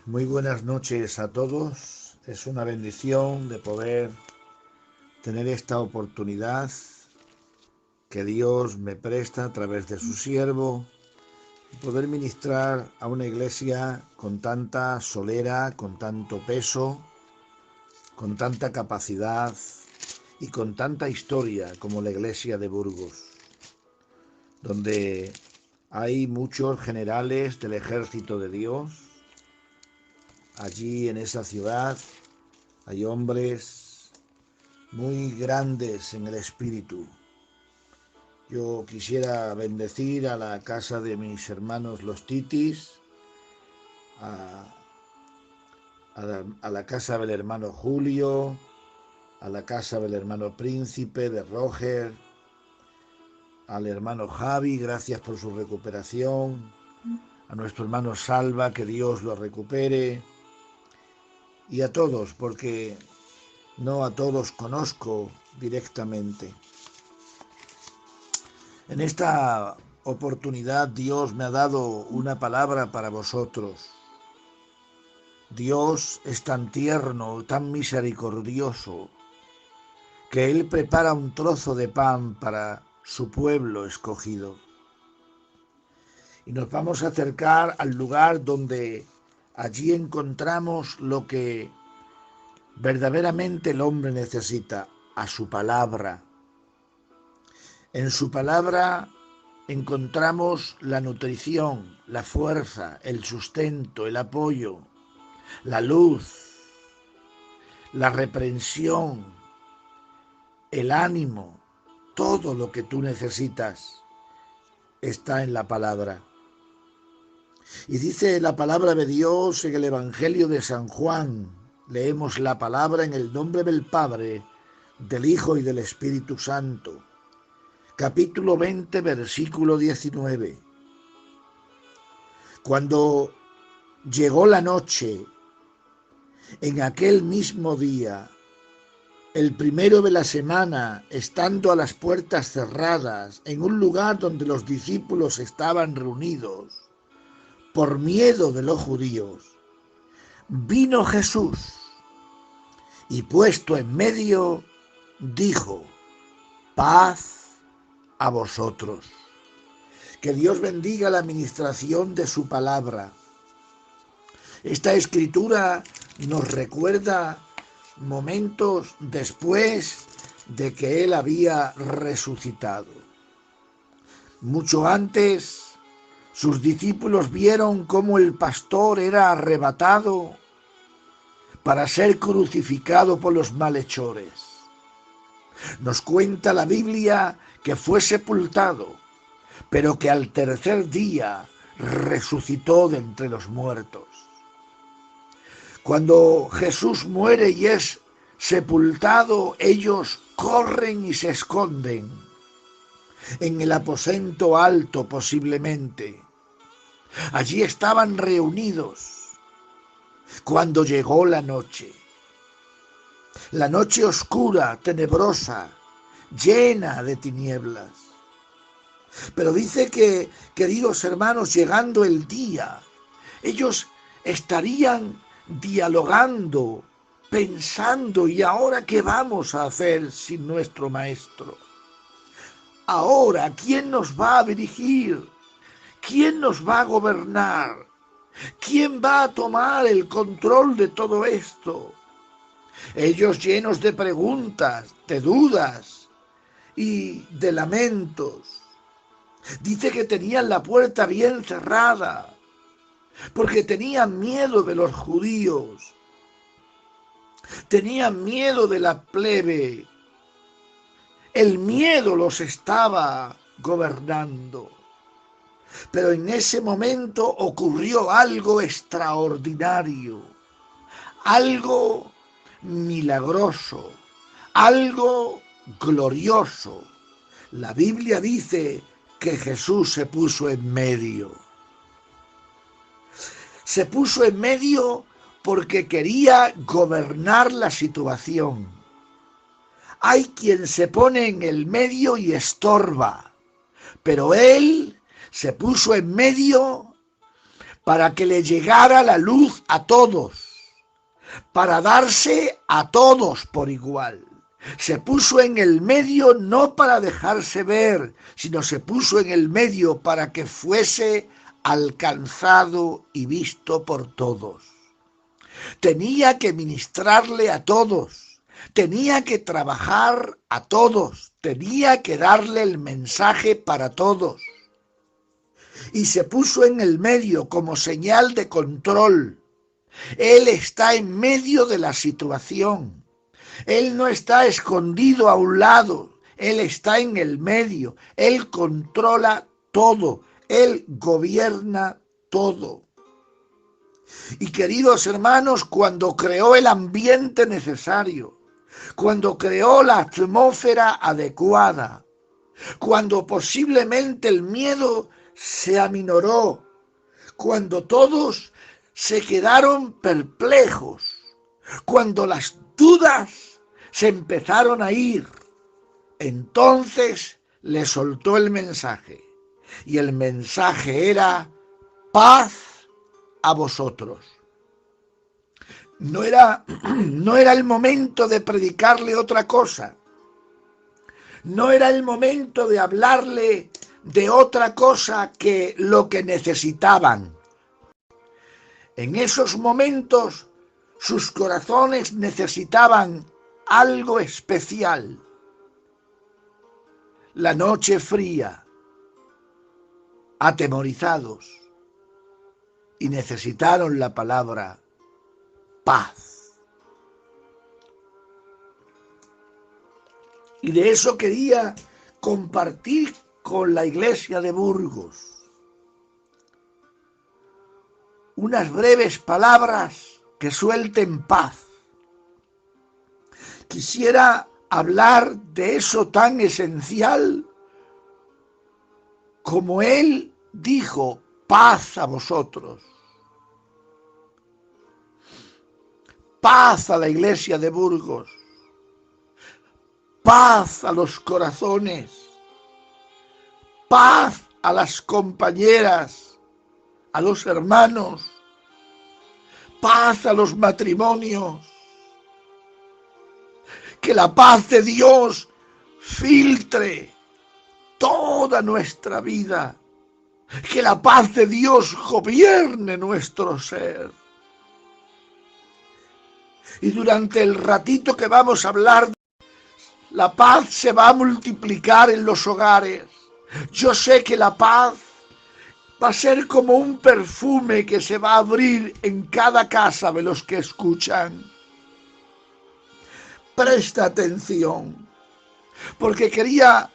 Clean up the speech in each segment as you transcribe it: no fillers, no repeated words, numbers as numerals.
Muy buenas noches a todos. Es una bendición de poder tener esta oportunidad que Dios me presta a través de su siervo, poder ministrar a una iglesia con tanta solera, con tanto peso, con tanta capacidad y con tanta historia como la iglesia de Burgos, donde hay muchos generales del ejército de Dios. Allí en esa ciudad hay hombres muy grandes en el espíritu. Yo quisiera bendecir a la casa de mis hermanos los Titis, a, a la casa del hermano Julio, a la casa del hermano Príncipe, de Roger, al hermano Javi, gracias por su recuperación, a nuestro hermano Salva, que Dios lo recupere, y a todos, porque no a todos conozco directamente. En esta oportunidad Dios me ha dado una palabra para vosotros. Dios es tan tierno, tan misericordioso, que Él prepara un trozo de pan para su pueblo escogido. Y nos vamos a acercar al lugar donde allí encontramos lo que verdaderamente el hombre necesita, a su palabra. En su palabra encontramos la nutrición, la fuerza, el sustento, el apoyo, la luz, la reprensión, el ánimo, todo lo que tú necesitas está en la palabra. Y dice la palabra de Dios en el Evangelio de San Juan, leemos la palabra en el nombre del Padre, del Hijo y del Espíritu Santo. Capítulo 20, versículo 19. Cuando llegó la noche, en aquel mismo día, el primero de la semana, estando a las puertas cerradas, en un lugar donde los discípulos estaban reunidos, por miedo de los judíos, vino Jesús y puesto en medio, dijo: paz a vosotros. Que Dios bendiga la administración de su palabra. Esta escritura nos recuerda momentos después de que Él había resucitado. Mucho antes, sus discípulos vieron cómo el pastor era arrebatado para ser crucificado por los malhechores. Nos cuenta la Biblia que fue sepultado, pero que al tercer día resucitó de entre los muertos. Cuando Jesús muere y es sepultado, ellos corren y se esconden en el aposento alto posiblemente. Allí estaban reunidos cuando llegó la noche oscura, tenebrosa, llena de tinieblas. Pero dice que, queridos hermanos, llegando el día, ellos estarían dialogando, pensando: ¿y ahora qué vamos a hacer sin nuestro maestro? Ahora, ¿quién nos va a dirigir? ¿Quién nos va a gobernar? ¿Quién va a tomar el control de todo esto? Ellos llenos de preguntas, de dudas y de lamentos. Dice que tenían la puerta bien cerrada, porque tenían miedo de los judíos, tenían miedo de la plebe. El miedo los estaba gobernando. Pero en ese momento ocurrió algo extraordinario, algo milagroso, algo glorioso. La Biblia dice que Jesús se puso en medio. Se puso en medio porque quería gobernar la situación. Hay quien se pone en el medio y estorba, pero Él se puso en medio para que le llegara la luz a todos, para darse a todos por igual. Se puso en el medio no para dejarse ver, sino se puso en el medio para que fuese alcanzado y visto por todos. Tenía que ministrarle a todos, tenía que trabajar a todos, tenía que darle el mensaje para todos. Y se puso en el medio como señal de control. Él está en medio de la situación. Él no está escondido a un lado, Él está en el medio. Él controla todo, Él gobierna todo. Y queridos hermanos, cuando creó el ambiente necesario, cuando creó la atmósfera adecuada, cuando posiblemente el miedo se aminoró, cuando todos se quedaron perplejos, cuando las dudas se empezaron a ir, entonces le soltó el mensaje. Y el mensaje era: paz a vosotros. No era el momento de predicarle otra cosa. No era el momento de hablarle de otra cosa que lo que necesitaban. En esos momentos sus corazones necesitaban algo especial. La noche fría, atemorizados, y necesitaron la palabra paz. Y de eso quería compartir con la iglesia de Burgos unas breves palabras que suelten paz. Quisiera hablar de eso tan esencial como él dijo: paz a vosotros. Paz a la iglesia de Burgos. Paz a los corazones. Paz a las compañeras, a los hermanos. Paz a los matrimonios. Que la paz de Dios filtre toda nuestra vida. Que la paz de Dios gobierne nuestro ser. Y durante el ratito que vamos a hablar, la paz se va a multiplicar en los hogares. Yo sé que la paz va a ser como un perfume que se va a abrir en cada casa de los que escuchan. Presta atención, porque quería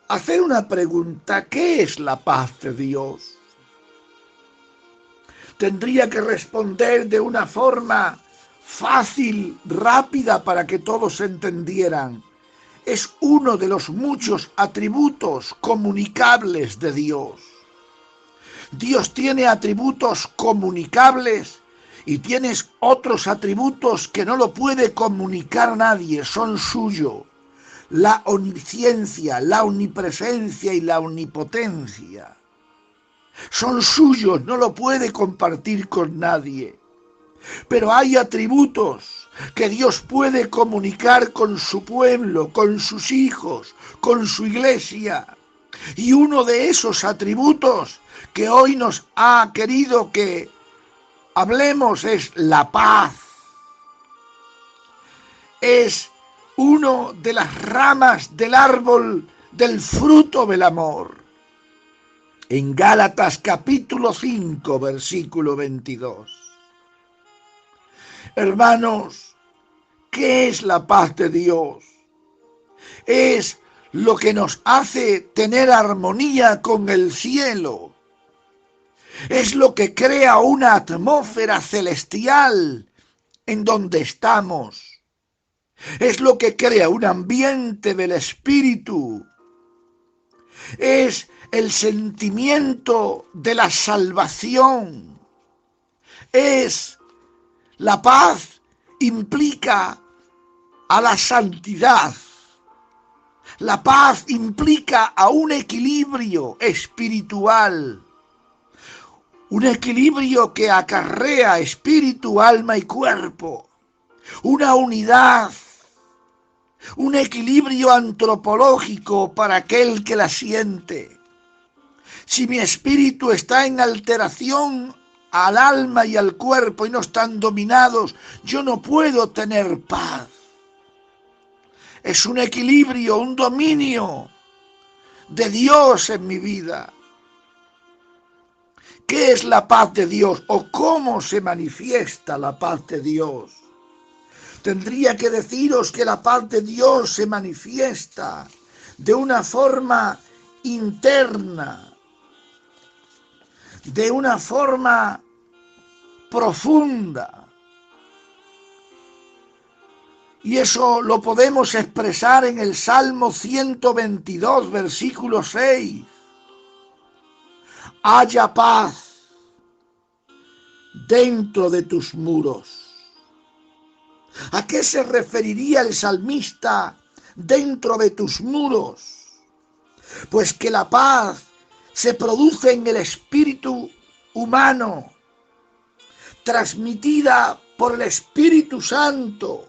hacer una pregunta: ¿qué es la paz de Dios? Tendría que responder de una forma fácil, rápida, para que todos entendieran. Es uno de los muchos atributos comunicables de Dios. Dios tiene atributos comunicables y tienes otros atributos que no lo puede comunicar nadie, son suyos. La omnisciencia, la omnipresencia y la omnipotencia son suyos, no lo puede compartir con nadie. Pero hay atributos que Dios puede comunicar con su pueblo, con sus hijos, con su iglesia. Y uno de esos atributos que hoy nos ha querido que hablemos es la paz. Es uno de las ramas del árbol del fruto del amor. En Gálatas capítulo 5, versículo 22. Hermanos, ¿qué es la paz de Dios? Es lo que nos hace tener armonía con el cielo. Es lo que crea una atmósfera celestial en donde estamos. Es lo que crea un ambiente del espíritu. Es el sentimiento de la salvación. La paz implica a la santidad. La paz implica a un equilibrio espiritual. un equilibrio que acarrea espíritu, alma y cuerpo, una unidad, un equilibrio antropológico para aquel que la siente. Si mi espíritu está en alteración al alma y al cuerpo y no están dominados, yo no puedo tener paz. Es un equilibrio, un dominio de Dios en mi vida. ¿Qué es la paz de Dios o cómo se manifiesta la paz de Dios? Tendría que deciros que la paz de Dios se manifiesta de una forma interna, de una forma profunda. Y eso lo podemos expresar en el Salmo 122, versículo 6. Haya paz dentro de tus muros. ¿A qué se referiría el salmista dentro de tus muros? Pues que la paz se produce en el espíritu humano, transmitida por el Espíritu Santo.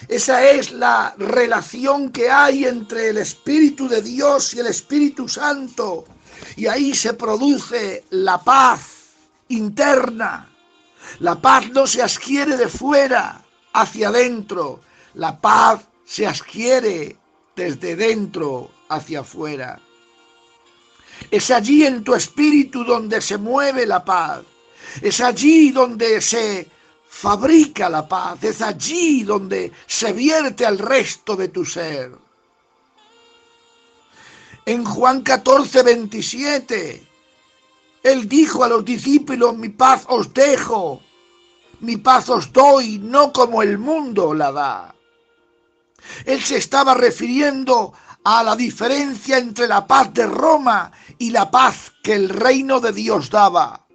Esa es la relación que hay entre el Espíritu de Dios y el Espíritu Santo. Y ahí se produce la paz interna. La paz no se adquiere de fuera hacia adentro. La paz se adquiere desde dentro hacia afuera. Es allí en tu espíritu donde se mueve la paz. Es allí donde se fabrica la paz. Es allí donde se vierte al resto de tu ser. En Juan 14, 27, Él dijo a los discípulos: mi paz os dejo, mi paz os doy, no como el mundo la da. Él se estaba refiriendo a la diferencia entre la paz de Roma y la paz que el reino de Dios daba.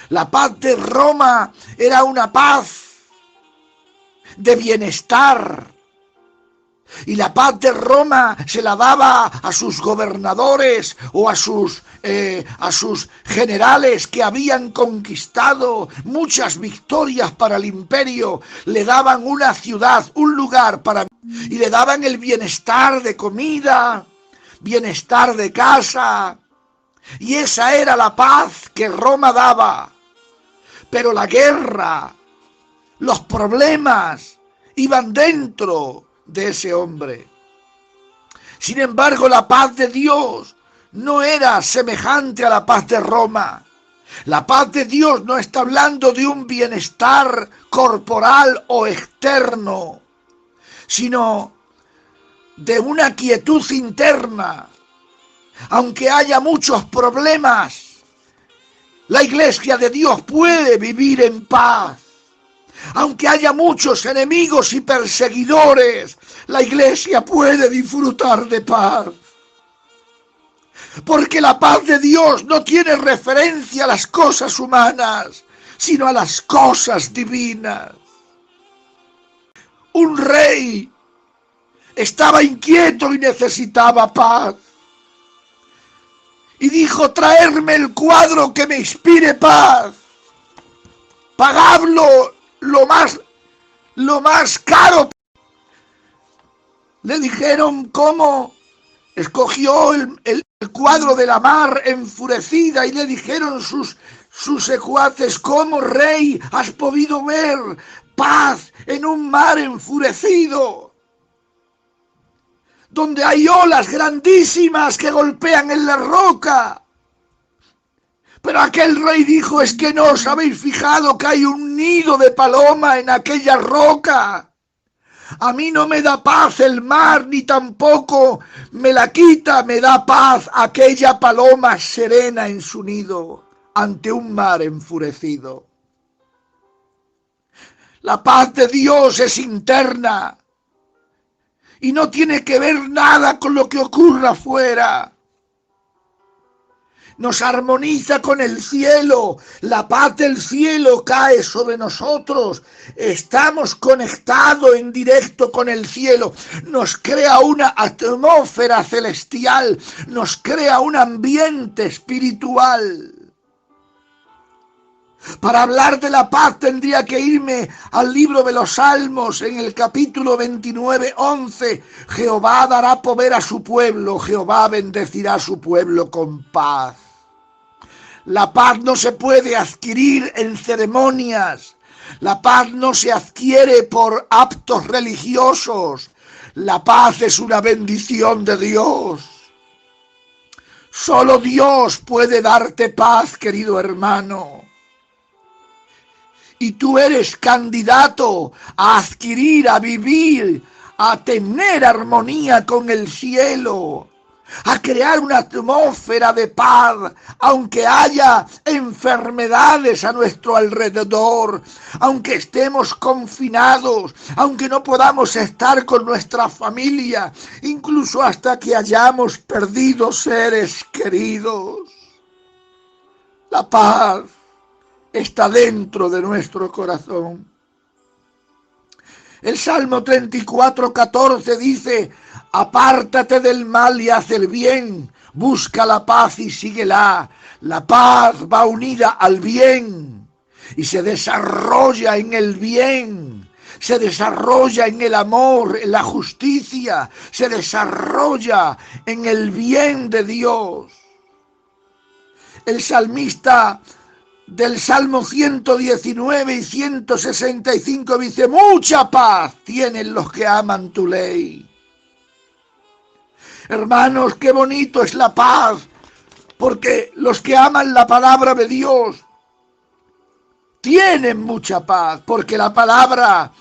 La paz de Roma era una paz de bienestar. Y la paz de Roma se la daba a sus gobernadores o a sus generales que habían conquistado muchas victorias para el imperio. Le daban una ciudad, un lugar para y le daban el bienestar de comida, bienestar de casa. Y esa era la paz que Roma daba. Pero la guerra, los problemas iban dentro de ese hombre. Sin embargo, la paz de Dios no era semejante a la paz de Roma. La paz de Dios no está hablando de un bienestar corporal o externo, sino de una quietud interna. Aunque haya muchos problemas, la iglesia de Dios puede vivir en paz. Aunque haya muchos enemigos y perseguidores, la iglesia puede disfrutar de paz. Porque la paz de Dios no tiene referencia a las cosas humanas, sino a las cosas divinas. Un rey estaba inquieto y necesitaba paz. Y dijo: traerme el cuadro que me inspire paz. Pagadlo lo más caro. Le dijeron: ¿cómo? Escogió el cuadro de la mar enfurecida y le dijeron sus secuaces: ¿cómo, rey, has podido ver paz en un mar enfurecido? Donde hay olas grandísimas que golpean en la roca. Pero aquel rey dijo: es que no os habéis fijado que hay un nido de paloma en aquella roca. A mí no me da paz el mar, ni tampoco me la quita, me da paz aquella paloma serena en su nido ante un mar enfurecido. La paz de Dios es interna y no tiene que ver nada con lo que ocurra afuera. nos armoniza con el cielo, la paz del cielo cae sobre nosotros, estamos conectados en directo con el cielo, nos crea una atmósfera celestial, nos crea un ambiente espiritual. Para hablar de la paz tendría que irme al libro de los Salmos, en el capítulo 29, 11. Jehová dará poder a su pueblo, Jehová bendecirá a su pueblo con paz. La paz no se puede adquirir en ceremonias. La paz no se adquiere por actos religiosos. La paz es una bendición de Dios. Solo Dios puede darte paz, querido hermano. Y tú eres candidato a adquirir, a vivir, a tener armonía con el cielo, a crear una atmósfera de paz, aunque haya enfermedades a nuestro alrededor, aunque estemos confinados, aunque no podamos estar con nuestra familia, incluso hasta que hayamos perdido seres queridos. La paz está dentro de nuestro corazón. El Salmo 34, 14 dice: apártate del mal y haz el bien, busca la paz y síguela. La paz va unida al bien y se desarrolla en el bien, se desarrolla en el amor, en la justicia, se desarrolla en el bien de Dios. El salmista del Salmo 119 y 165 dice: mucha paz tienen los que aman tu ley. Hermanos, qué bonito es la paz, porque los que aman la palabra de Dios tienen mucha paz, porque la palabra,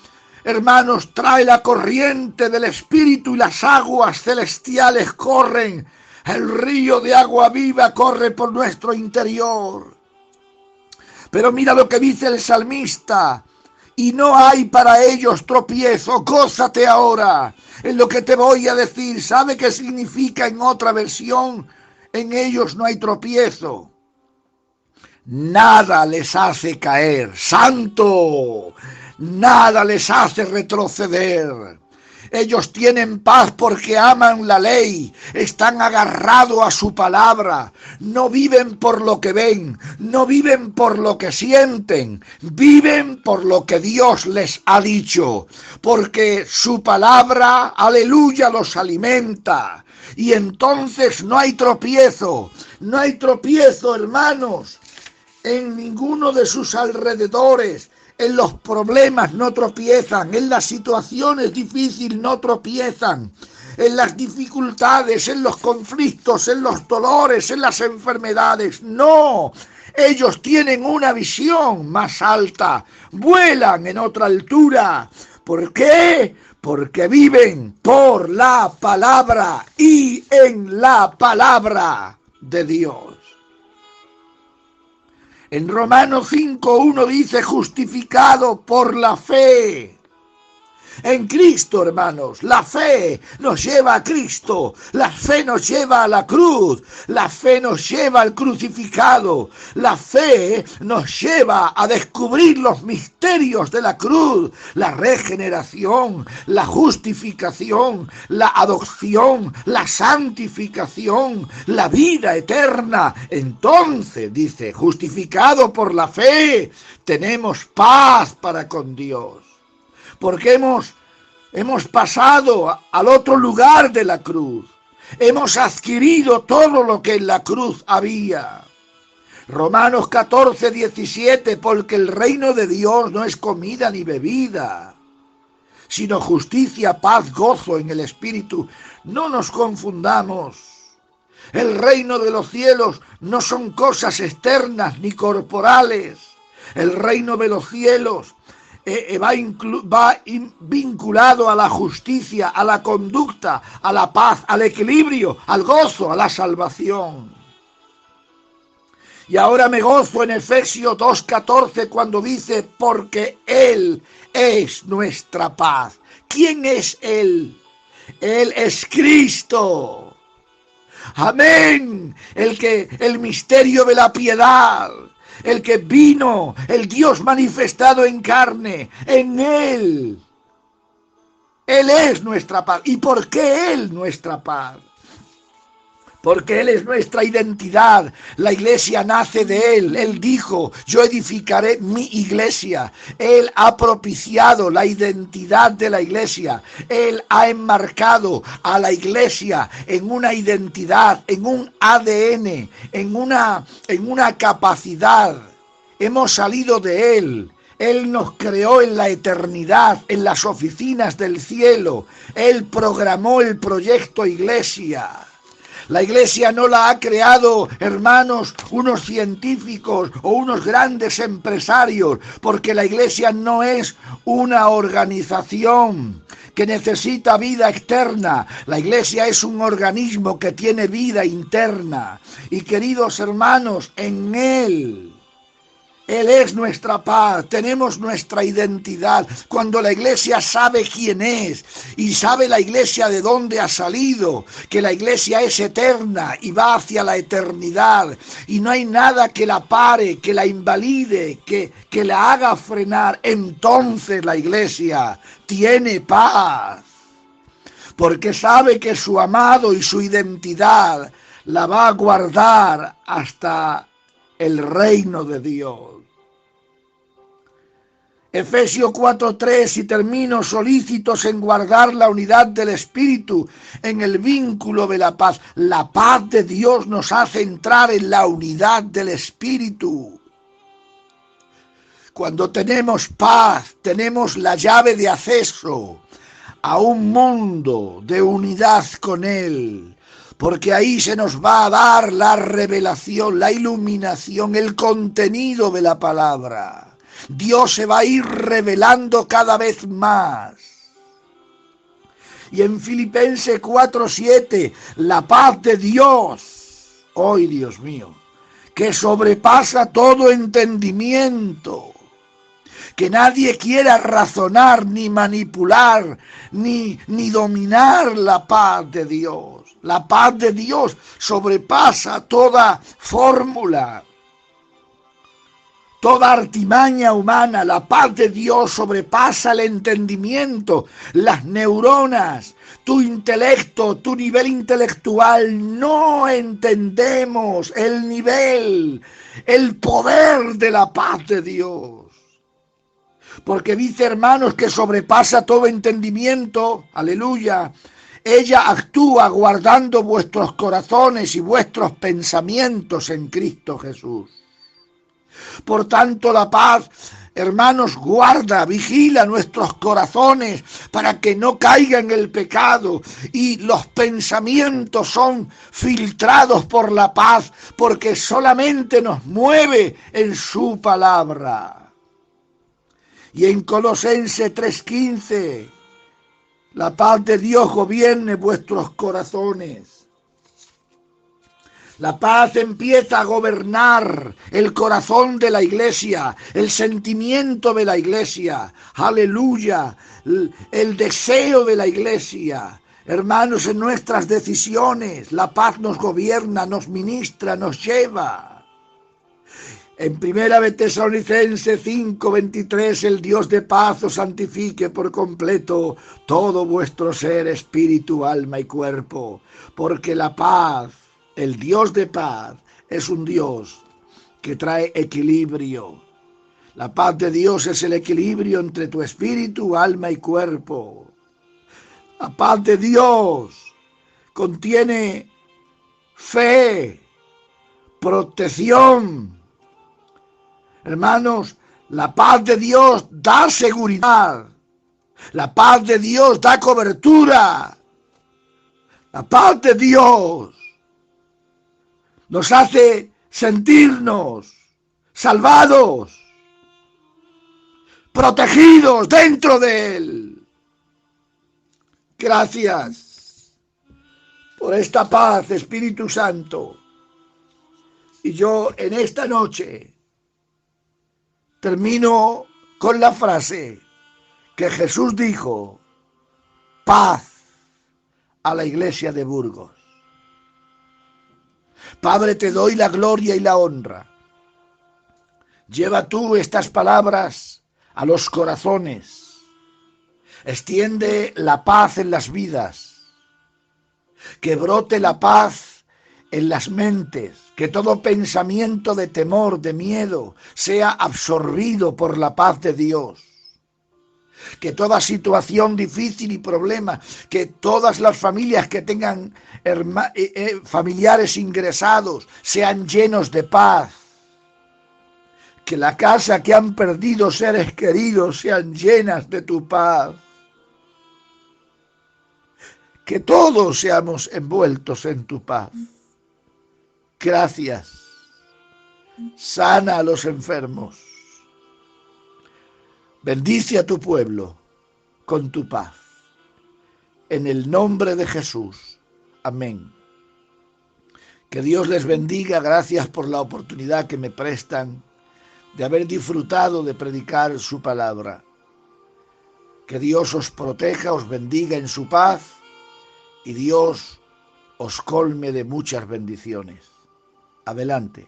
hermanos, trae la corriente del Espíritu y las aguas celestiales corren. El río de agua viva corre por nuestro interior. Pero mira lo que dice el salmista: y no hay para ellos tropiezo. Gózate ahora en lo que te voy a decir. ¿Sabe qué significa en otra versión? En ellos no hay tropiezo. Nada les hace caer. ¡Santo! Nada les hace retroceder. Ellos tienen paz porque aman la ley, están agarrados a su palabra, no viven por lo que ven, no viven por lo que sienten, viven por lo que Dios les ha dicho, porque su palabra, aleluya, los alimenta. Y entonces no hay tropiezo, hermanos, en ninguno de sus alrededores. En los problemas no tropiezan, en las situaciones difíciles no tropiezan, en las dificultades, en los conflictos, en los dolores, en las enfermedades. No, ellos tienen una visión más alta, vuelan en otra altura. ¿Por qué? Porque viven por la palabra y en la palabra de Dios. En Romanos 5:1 dice: justificado por la fe. En Cristo, hermanos, la fe nos lleva a Cristo, la fe nos lleva a la cruz, la fe nos lleva al crucificado, la fe nos lleva a descubrir los misterios de la cruz, la regeneración, la justificación, la adopción, la santificación, la vida eterna. Entonces, dice, justificado por la fe, tenemos paz para con Dios. Porque hemos pasado al otro lugar de la cruz. Hemos adquirido todo lo que en la cruz había. Romanos 14, 17, porque el reino de Dios no es comida ni bebida, sino justicia, paz, gozo en el Espíritu. No nos confundamos. El reino de los cielos no son cosas externas ni corporales. El reino de los cielos va vinculado a la justicia, a la conducta, a la paz, al equilibrio, al gozo, a la salvación. Y ahora me gozo en Efesios 2:14 cuando dice: porque Él es nuestra paz. ¿Quién es Él? Él es Cristo. Amén. El misterio de la piedad, el que vino, el Dios manifestado en carne, en Él. Él es nuestra paz. ¿Y por qué Él nuestra paz? Porque Él es nuestra identidad. La iglesia nace de Él. Él dijo, yo edificaré mi iglesia. Él ha propiciado la identidad de la iglesia. Él ha enmarcado a la iglesia en una identidad, en un ADN, en una capacidad. Hemos salido de Él. Él nos creó en la eternidad, en las oficinas del cielo. Él programó el proyecto iglesia. La iglesia no la ha creado, hermanos, unos científicos o unos grandes empresarios, porque la iglesia no es una organización que necesita vida externa. La iglesia es un organismo que tiene vida interna. Y queridos hermanos, en Él es nuestra paz, tenemos nuestra identidad. Cuando la iglesia sabe quién es y sabe la iglesia de dónde ha salido, que la iglesia es eterna y va hacia la eternidad y no hay nada que la pare, que la invalide, que la haga frenar, entonces la iglesia tiene paz. Porque sabe que su amado y su identidad la va a guardar hasta el reino de Dios. Efesios 4:3, y termino, solícitos en guardar la unidad del Espíritu en el vínculo de la paz. La paz de Dios nos hace entrar en la unidad del Espíritu. Cuando tenemos paz, tenemos la llave de acceso a un mundo de unidad con Él. Porque ahí se nos va a dar la revelación, la iluminación, el contenido de la palabra. Dios se va a ir revelando cada vez más. Y en Filipenses 4:7, la paz de Dios, ¡ay, Dios mío!, que sobrepasa todo entendimiento, que nadie quiera razonar, ni manipular, ni dominar la paz de Dios. La paz de Dios sobrepasa toda fórmula, toda artimaña humana. La paz de Dios sobrepasa el entendimiento, las neuronas, tu intelecto, tu nivel intelectual. No entendemos el nivel, el poder de la paz de Dios. Porque dice, hermanos, que sobrepasa todo entendimiento. Aleluya. Ella actúa guardando vuestros corazones y vuestros pensamientos en Cristo Jesús. Por tanto, la paz, hermanos, guarda, vigila nuestros corazones para que no caiga en el pecado. Y los pensamientos son filtrados por la paz, porque solamente nos mueve en su palabra. Y en Colosenses 3:15, la paz de Dios gobierne vuestros corazones. La paz empieza a gobernar el corazón de la iglesia, el sentimiento de la iglesia, aleluya, el deseo de la iglesia. Hermanos, en nuestras decisiones, la paz nos gobierna, nos ministra, nos lleva. En 1 Tesalonicenses 5:23, el Dios de paz os santifique por completo todo vuestro ser, espíritu, alma y cuerpo, porque la paz, el Dios de paz, es un Dios que trae equilibrio. La paz de Dios es el equilibrio entre tu espíritu, alma y cuerpo. La paz de Dios contiene fe, protección. Hermanos, la paz de Dios da seguridad. La paz de Dios da cobertura. La paz de Dios nos hace sentirnos salvados, protegidos dentro de Él. Gracias por esta paz, Espíritu Santo. Y yo en esta noche termino con la frase que Jesús dijo: paz a la iglesia de Burgos. Padre, te doy la gloria y la honra. Lleva tú estas palabras a los corazones. Extiende la paz en las vidas. Que brote la paz en las mentes. Que todo pensamiento de temor, de miedo, sea absorbido por la paz de Dios. Que toda situación difícil y problema, que todas las familias que tengan familiares ingresados sean llenos de paz. Que la casa que han perdido seres queridos sean llenas de tu paz. Que todos seamos envueltos en tu paz. Gracias. Sana a los enfermos. Bendice a tu pueblo con tu paz. En el nombre de Jesús. Amén. Que Dios les bendiga. Gracias por la oportunidad que me prestan de haber disfrutado de predicar su palabra. Que Dios os proteja, os bendiga en su paz y Dios os colme de muchas bendiciones. Adelante.